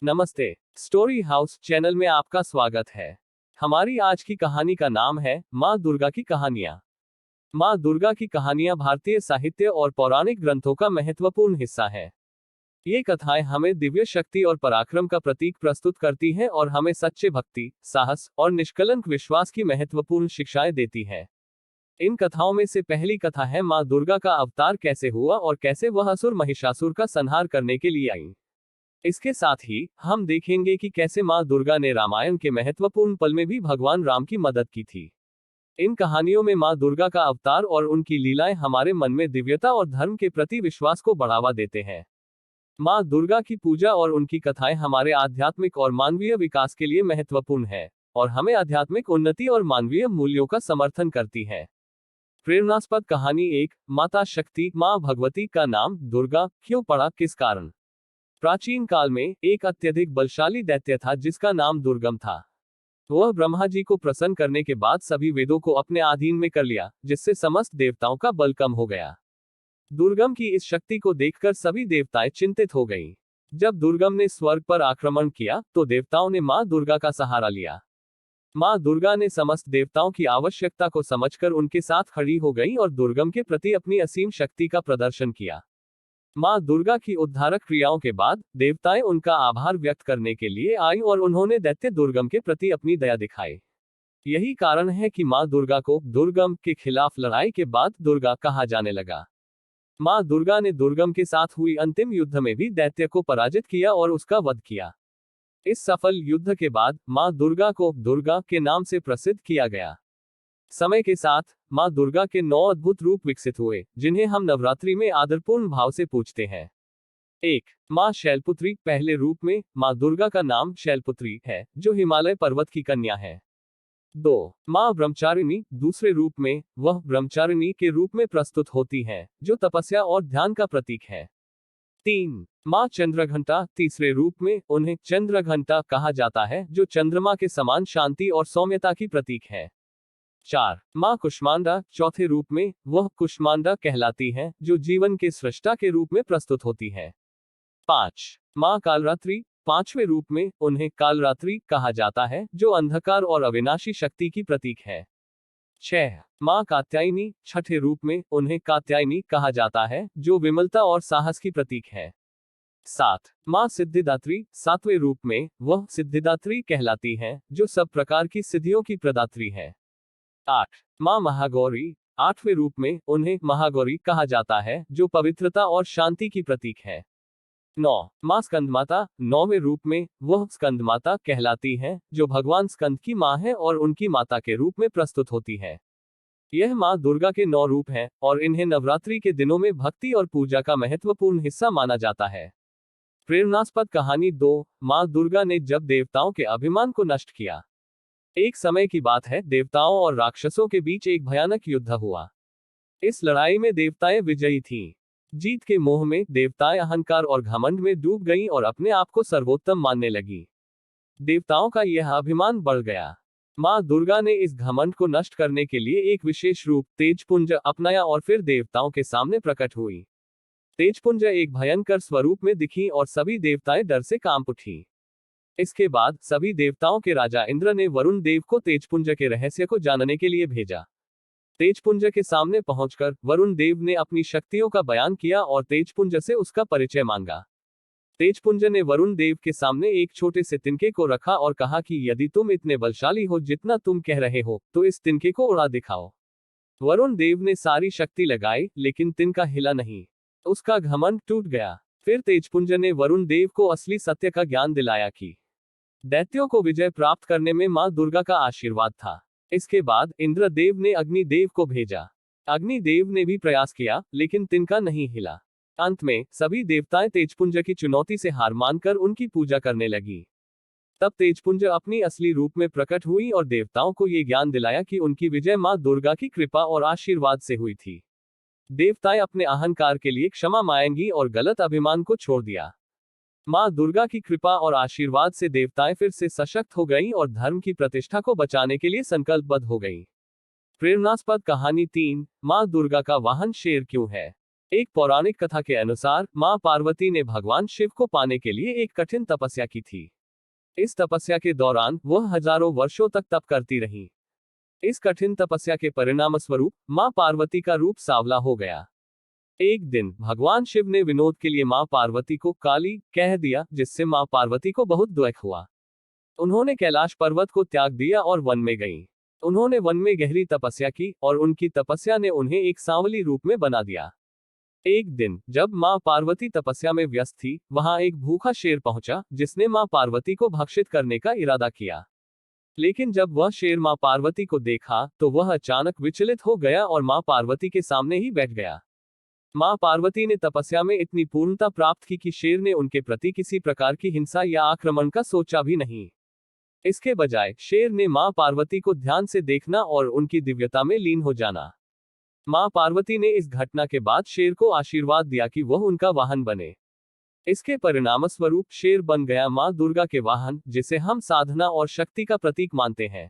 नमस्ते। Story house channel में आपका स्वागत है। हमारी आज की कहानी का नाम है माँ दुर्गा की कहानियाँ। माँ दुर्गा की कहानियाँ भारतीय साहित्य और पौराणिक ग्रंथों का महत्वपूर्ण हिस्सा है। ये कथाएं हमें दिव्य शक्ति और पराक्रम का प्रतीक प्रस्तुत करती हैं और हमें सच्चे भक्ति, साहस और निष्कलंक विश्वास की महत्वपूर्ण शिक्षाएं देती हैं। इन कथाओं में से पहली कथा है माँ दुर्गा का अवतार कैसे हुआ और कैसे वह असुर महिषासुर का संहार करने के लिए आई। इसके साथ ही हम देखेंगे कि कैसे माँ दुर्गा ने रामायण के महत्वपूर्ण पल में भी भगवान राम की मदद की थी। इन कहानियों में माँ दुर्गा का अवतार और उनकी लीलाएं हमारे मन में दिव्यता और धर्म के प्रति विश्वास को बढ़ावा देते हैं। माँ दुर्गा की पूजा और उनकी कथाएं हमारे आध्यात्मिक और मानवीय विकास के लिए महत्वपूर्ण है और हमें आध्यात्मिक उन्नति और मानवीय मूल्यों का समर्थन करती है। प्रेरणास्पद कहानी 1। माता शक्ति। माँ भगवती का नाम दुर्गा क्यों पड़ा, किस कारण? प्राचीन काल में एक अत्यधिक बलशाली दैत्य था जिसका नाम दुर्गम था। वह ब्रह्मा जी को प्रसन्न करने के बाद सभी वेदों को अपने अधीन में कर लिया, जिससे समस्त देवताओं का बल कम हो गया। दुर्गम की इस शक्ति को देखकर सभी देवताएं चिंतित हो गईं। जब दुर्गम ने स्वर्ग पर आक्रमण किया तो देवताओं ने माँ दुर्गा का सहारा लिया। माँ दुर्गा ने समस्त देवताओं की आवश्यकता को समझकर उनके साथ खड़ी हो गई और दुर्गम के प्रति अपनी असीम शक्ति का प्रदर्शन किया। माँ दुर्गा की उद्धारक क्रियाओं के बाद देवताएं उनका आभार व्यक्त करने के लिए आई और उन्होंने दैत्य दुर्गम के प्रति अपनी दया दिखाई। यही कारण है कि माँ दुर्गा को दुर्गम के खिलाफ लड़ाई के बाद दुर्गा कहा जाने लगा। माँ दुर्गा ने दुर्गम के साथ हुई अंतिम युद्ध में भी दैत्य को पराजित किया और उसका वध किया। इस सफल युद्ध के बाद माँ दुर्गा को दुर्गा के नाम से प्रसिद्ध किया गया। समय के साथ माँ दुर्गा के 9 अद्भुत रूप विकसित हुए, जिन्हें हम नवरात्रि में आदरपूर्ण भाव से पूजते हैं। 1। माँ शैलपुत्री। पहले रूप में माँ दुर्गा का नाम शैलपुत्री है, जो हिमालय पर्वत की कन्या है। 2। माँ ब्रह्मचारिणी। दूसरे रूप में वह ब्रह्मचारिणी के रूप में प्रस्तुत होती है, जो तपस्या और ध्यान का प्रतीक है। 3। माँ चंद्रघंटा। तीसरे रूप में उन्हें चंद्रघंटा कहा जाता है, जो चंद्रमा के समान शांति और सौम्यता की प्रतीक है। 4। माँ कुष्मांडा। चौथे रूप में वह कुष्मांडा कहलाती है, जो जीवन के सृष्टा के रूप में प्रस्तुत होती है। 5। माँ कालरात्रि। पांचवें रूप में उन्हें कालरात्रि कहा जाता है, जो अंधकार और अविनाशी शक्ति की प्रतीक है। 6। माँ कात्यायनी। छठे रूप में उन्हें कात्यायनी कहा जाता है, जो विमलता और साहस की प्रतीक है। 7। माँ सिद्धिदात्री। सातवें रूप में वह सिद्धिदात्री कहलाती है, जो सब प्रकार की सिद्धियों की प्रदात्री है। 8। माँ महागौरी। आठवें रूप में उन्हें महागौरी कहा जाता है, जो पवित्रता और शांति की प्रतीक है। 9। माँ स्कंदमाता। नौवें रूप में वह स्कंदमाता कहलाती है, जो भगवान स्कंद की माँ है और उनकी माता के रूप में प्रस्तुत होती है। यह माँ दुर्गा के 9 रूप हैं और इन्हें नवरात्रि के दिनों में भक्ति और पूजा का महत्वपूर्ण हिस्सा माना जाता है। प्रेरणास्पद कहानी 2। माँ दुर्गा ने जब देवताओं के अभिमान को नष्ट किया। एक समय की बात है, देवताओं और राक्षसों के बीच एक भयानक युद्ध हुआ। इस लड़ाई में देवताएं विजयी थीं। जीत के मोह में देवताएं अहंकार और घमंड में डूब गईं और अपने आप को सर्वोत्तम मानने लगी। देवताओं का यह अभिमान बढ़ गया। माँ दुर्गा ने इस घमंड को नष्ट करने के लिए एक विशेष रूप तेजपुंज अपनाया और फिर देवताओं के सामने प्रकट हुई। तेजपुंज एक भयंकर स्वरूप में दिखी और सभी देवताएं डर से कांप उठी। इसके बाद सभी देवताओं के राजा इंद्र ने वरुण देव को तेजपुंज के रहस्य को जानने के लिए भेजा। तेजपुंज के सामने पहुंचकर वरुण देव ने अपनी शक्तियों का बयान किया और तेजपुंज से उसका परिचय मांगा। तेजपुंज ने वरुण देव के सामने एक छोटे से तिनके को रखा और कहा कि यदि तुम इतने बलशाली हो जितना तुम कह रहे हो, तो इस तिनके को उड़ा दिखाओ। वरुण देव ने सारी शक्ति लगाई, लेकिन तिनका हिला नहीं। उसका घमंड टूट गया। फिर तेजपुंज ने वरुण देव को असली सत्य का ज्ञान दिलाया कि दैत्यों को विजय प्राप्त करने में माँ दुर्गा का आशीर्वाद था। इसके बाद इंद्रदेव ने अग्निदेव को भेजा। अग्निदेव ने भी प्रयास किया, लेकिन तिनका नहीं हिला। अंत में सभी देवताएं तेजपुंज की चुनौती से हार मानकर उनकी पूजा करने लगी। तब तेजपुंज अपनी असली रूप में प्रकट हुई और देवताओं को ये ज्ञान दिलाया कि उनकी विजय माँ दुर्गा की कृपा और आशीर्वाद से हुई थी। देवताएं अपने अहंकार के लिए क्षमा मांगी और गलत अभिमान को छोड़ दिया। माँ दुर्गा की कृपा और आशीर्वाद से देवताएं फिर से सशक्त हो गईं और धर्म की प्रतिष्ठा को बचाने के लिए संकल्पबद्ध हो गईं। प्रेरणास्पद कहानी 3। माँ दुर्गा का वाहन शेर क्यों है? एक पौराणिक कथा के अनुसार मां पार्वती ने भगवान शिव को पाने के लिए एक कठिन तपस्या की थी। इस तपस्या के दौरान वह हजारों वर्षों तक तप करती रही। इस कठिन तपस्या के परिणाम स्वरूप मां पार्वती का रूप सांवला हो गया। एक दिन भगवान शिव ने विनोद के लिए मां पार्वती को काली कह दिया, जिससे मां पार्वती को बहुत दुख हुआ। उन्होंने कैलाश पर्वत को त्याग दिया और वन में गईं। उन्होंने वन में गहरी तपस्या की और उनकी तपस्या ने उन्हें एक सांवली रूप में बना दिया। एक दिन जब मां पार्वती तपस्या में व्यस्त थी, वहां एक भूखा शेर पहुंचा, जिसने मां पार्वती को भक्षित करने का इरादा किया। लेकिन जब वह शेर मां पार्वती को देखा तो वह अचानक विचलित हो गया और मां पार्वती के सामने ही बैठ गया। मां पार्वती ने तपस्या में इतनी पूर्णता प्राप्त की कि शेर ने उनके प्रति किसी प्रकार की हिंसा या आक्रमण का सोचा भी नहीं। इसके बजाय शेर ने मां पार्वती को ध्यान से देखना और उनकी दिव्यता में लीन हो जाना। मां पार्वती ने इस घटना के बाद शेर को आशीर्वाद दिया कि वह उनका वाहन बने। इसके परिणामस्वरूप शेर बन गया मां दुर्गा के वाहन, जिसे हम साधना और शक्ति का प्रतीक मानते हैं।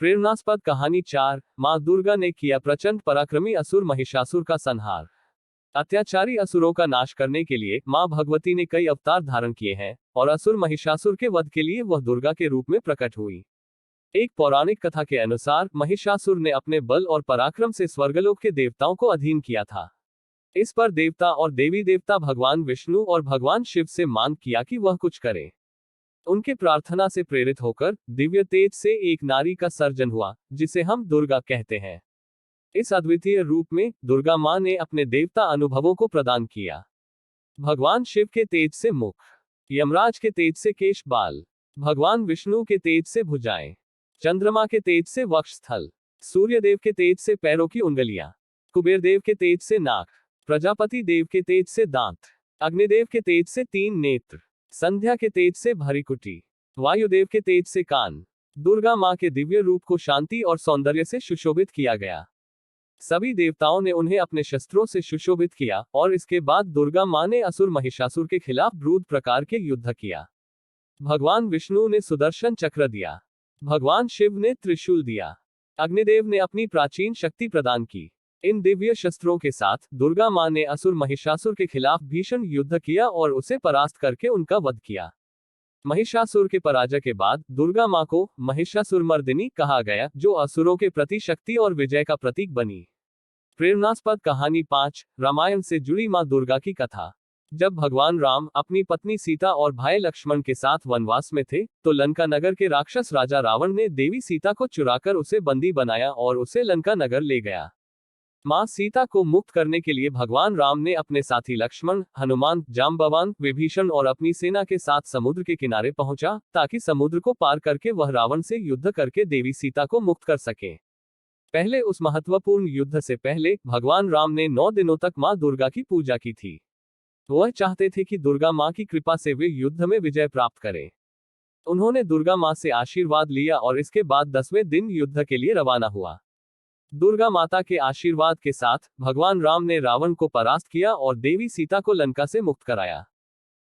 प्रेरणास्पद कहानी 4। मां दुर्गा ने किया प्रचंड पराक्रमी असुर महिषासुर का संहार। अत्याचारी असुरों का नाश करने के लिए मां भगवती ने कई अवतार धारण किए हैं और असुर महिषासुर के वध के लिए वह दुर्गा के रूप में प्रकट हुई। एक पौराणिक कथा के अनुसार महिषासुर ने अपने बल और पराक्रम से स्वर्गलोक के देवताओं को अधीन किया था। इस पर देवता और देवी देवता भगवान विष्णु और भगवान शिव से मांग किया कि वह कुछ करे। उनके प्रार्थना से प्रेरित होकर दिव्य तेज से एक नारी का सर्जन हुआ, जिसे हम दुर्गा कहते हैं। इस अद्वितीय रूप में दुर्गा मां ने अपने देवता अनुभवों को प्रदान किया। भगवान शिव के तेज से मुख, यमराज के तेज से केश बाल, भगवान विष्णु के तेज से भुजाएं, चंद्रमा के तेज से वक्षस्थल, सूर्यदेव के तेज से पैरों की उंगलियां, कुबेर देव के तेज से नाक, प्रजापति देव के तेज से दांत, अग्निदेव के तेज से 3 नेत्र, संध्या के तेज से भरिकुटी, वायुदेव के तेज से कान। दुर्गा मां के दिव्य रूप को शांति और सौंदर्य से सुशोभित किया गया। सभी देवताओं ने उन्हें अपने शस्त्रों से सुशोभित किया और इसके बाद दुर्गा मां ने असुर महिषासुर के खिलाफ ब्रूद प्रकार के युद्ध किया। भगवान विष्णु ने सुदर्शन चक्र दिया, भगवान शिव ने त्रिशूल दिया, अग्निदेव ने अपनी प्राचीन शक्ति प्रदान की। इन दिव्य शस्त्रों के साथ दुर्गा मां ने असुर महिषासुर के खिलाफ भीषण युद्ध किया और उसे परास्त करके उनका वध किया। महिषासुर के पराजय के बाद दुर्गा मां को महिषासुरमर्दिनी कहा गया, जो असुरों के प्रति शक्ति और विजय का प्रतीक बनी। प्रेरणास्पद कहानी 5। रामायण से जुड़ी मां दुर्गा की कथा। जब भगवान राम अपनी पत्नी सीता और भाई लक्ष्मण के साथ वनवास में थे, तो लंका नगर के राक्षस राजा रावण ने देवी सीता को चुराकर उसे बंदी बनाया और उसे लंका नगर ले गया। मां सीता को मुक्त करने के लिए भगवान राम ने अपने साथी लक्ष्मण, हनुमान, जाम्बवान, विभीषण और अपनी सेना के साथ समुद्र के किनारे पहुंचा, ताकि समुद्र को पार करके वह रावण से युद्ध करके देवी सीता को मुक्त कर सके। पहले उस महत्वपूर्ण युद्ध से पहले भगवान राम ने 9 दिनों तक मां दुर्गा की पूजा की थी। वह चाहते थे कि दुर्गा मां की कृपा से वे युद्ध में विजय प्राप्त करें। उन्होंने दुर्गा मां से आशीर्वाद लिया और इसके बाद 10वें दिन युद्ध के लिए रवाना हुआ। दुर्गा माता के आशीर्वाद के साथ भगवान राम ने रावण को परास्त किया और देवी सीता को लंका से मुक्त कराया।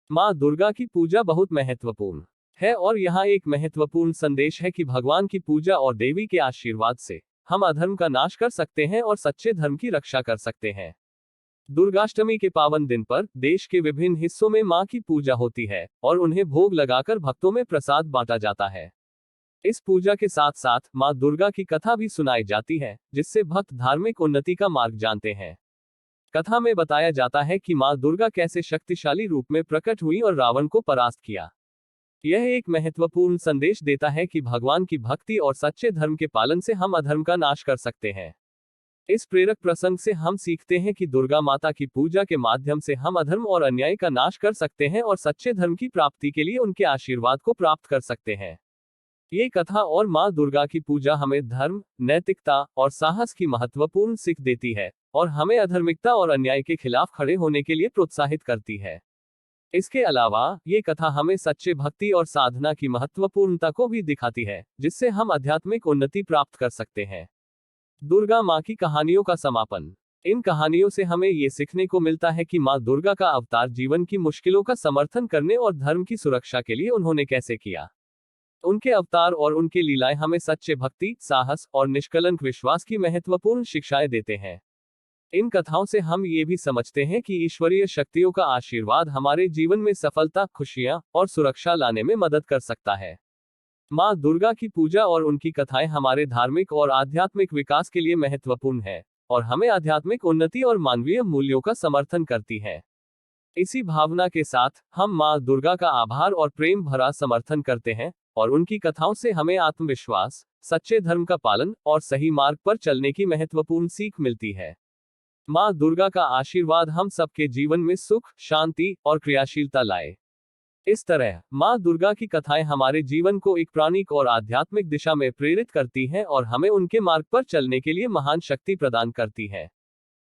मां दुर्गा की पूजा बहुत महत्वपूर्ण है और यहाँ एक महत्वपूर्ण संदेश है कि भगवान की पूजा और देवी के आशीर्वाद से हम अधर्म का नाश कर सकते हैं और सच्चे धर्म की रक्षा कर सकते हैं। दुर्गाष्टमी के पावन दिन पर देश के विभिन्न हिस्सों में मां की पूजा होती है और उन्हें भोग लगाकर भक्तों में प्रसाद बांटा जाता है। इस पूजा के साथ साथ मां दुर्गा की कथा भी सुनाई जाती है, जिससे भक्त धार्मिक उन्नति का मार्ग जानते हैं। कथा में बताया जाता है कि मां दुर्गा कैसे शक्तिशाली रूप में प्रकट हुई और रावण को परास्त किया। यह एक महत्वपूर्ण संदेश देता है कि भगवान की भक्ति और सच्चे धर्म के पालन से हम अधर्म का नाश कर सकते हैं। इस प्रेरक प्रसंग से हम सीखते हैं कि दुर्गा माता की पूजा के माध्यम से हम अधर्म और अन्याय का नाश कर सकते हैं और सच्चे धर्म की प्राप्ति के लिए उनके आशीर्वाद को प्राप्त कर सकते हैं। ये कथा और मां दुर्गा की पूजा हमें धर्म, नैतिकता और साहस की महत्वपूर्ण सीख देती है और हमें अधर्मिकता और अन्याय के खिलाफ खड़े होने के लिए प्रोत्साहित करती है। इसके अलावा ये कथा हमें सच्चे भक्ति और साधना की महत्वपूर्णता को भी दिखाती है, जिससे हम आध्यात्मिक उन्नति प्राप्त कर सकते हैं। दुर्गा मां की कहानियों का समापन। इन कहानियों से हमें ये सीखने को मिलता है कि मां दुर्गा का अवतार जीवन की मुश्किलों का समर्थन करने और धर्म की सुरक्षा के लिए उन्होंने कैसे किया। उनके अवतार और उनकी लीलाएं हमें सच्चे भक्ति, साहस और निष्कलंक विश्वास की महत्वपूर्ण शिक्षाएं देते हैं। इन कथाओं से हम ये भी समझते हैं कि ईश्वरीय शक्तियों का आशीर्वाद हमारे जीवन में सफलता, खुशियां और सुरक्षा लाने में मदद कर सकता है। माँ दुर्गा की पूजा और उनकी कथाएं हमारे धार्मिक और आध्यात्मिक विकास के लिए महत्वपूर्ण है और हमें आध्यात्मिक उन्नति और मानवीय मूल्यों का समर्थन करती है। इसी भावना के साथ हम माँ दुर्गा का आभार और प्रेम भरा समर्थन करते हैं और उनकी कथाओं से हमें आत्मविश्वास, सच्चे धर्म का पालन और सही मार्ग पर चलने की महत्वपूर्ण सीख मिलती है। माँ दुर्गा का आशीर्वाद हम सबके जीवन में सुख, शांति और क्रियाशीलता लाए। इस तरह माँ दुर्गा की कथाएं हमारे जीवन को एक प्राणिक और आध्यात्मिक दिशा में प्रेरित करती हैं और हमें उनके मार्ग पर चलने के लिए महान शक्ति प्रदान करती हैं।